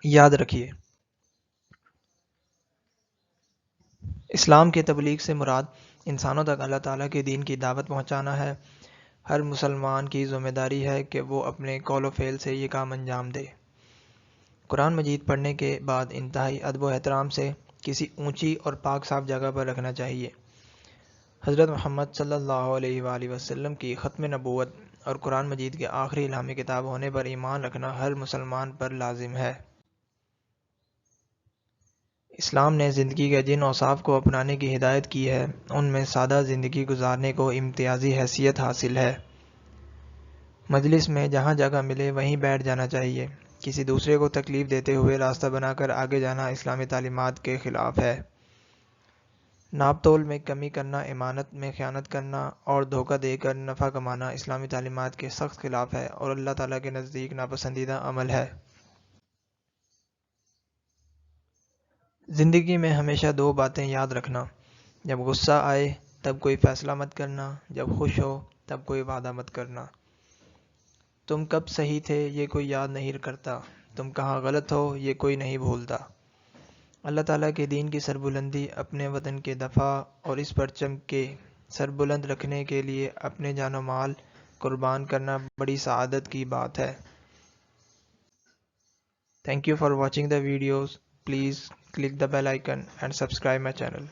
یاد رکھیے، اسلام کے تبلیغ سے مراد انسانوں تک اللہ تعالیٰ کے دین کی دعوت پہنچانا ہے۔ ہر مسلمان کی ذمہ داری ہے کہ وہ اپنے قول و فعل سے یہ کام انجام دے۔ قرآن مجید پڑھنے کے بعد انتہائی ادب و احترام سے کسی اونچی اور پاک صاف جگہ پر رکھنا چاہیے۔ حضرت محمد صلی اللہ علیہ وآلہ وسلم کی ختم نبوت اور قرآن مجید کے آخری الہامی کتاب ہونے پر ایمان رکھنا ہر مسلمان پر لازم ہے۔ اسلام نے زندگی کے جن اوصاف کو اپنانے کی ہدایت کی ہے، ان میں سادہ زندگی گزارنے کو امتیازی حیثیت حاصل ہے۔ مجلس میں جہاں جگہ ملے وہیں بیٹھ جانا چاہیے۔ کسی دوسرے کو تکلیف دیتے ہوئے راستہ بنا کر آگے جانا اسلامی تعلیمات کے خلاف ہے۔ ناپ تول میں کمی کرنا، امانت میں خیانت کرنا اور دھوکہ دے کر نفع کمانا اسلامی تعلیمات کے سخت خلاف ہے اور اللہ تعالیٰ کے نزدیک ناپسندیدہ عمل ہے۔ زندگی میں ہمیشہ دو باتیں یاد رکھنا: جب غصہ آئے تب کوئی فیصلہ مت کرنا، جب خوش ہو تب کوئی وعدہ مت کرنا۔ تم کب صحیح تھے یہ کوئی یاد نہیں کرتا، تم کہاں غلط ہو یہ کوئی نہیں بھولتا۔ اللہ تعالیٰ کے دین کی سربلندی، اپنے وطن کے دفاع اور اس پرچم کے سربلند رکھنے کے لیے اپنے جان و مال قربان کرنا بڑی سعادت کی بات ہے۔ Thank you for watching the videos. Please click the bell icon and subscribe my channel.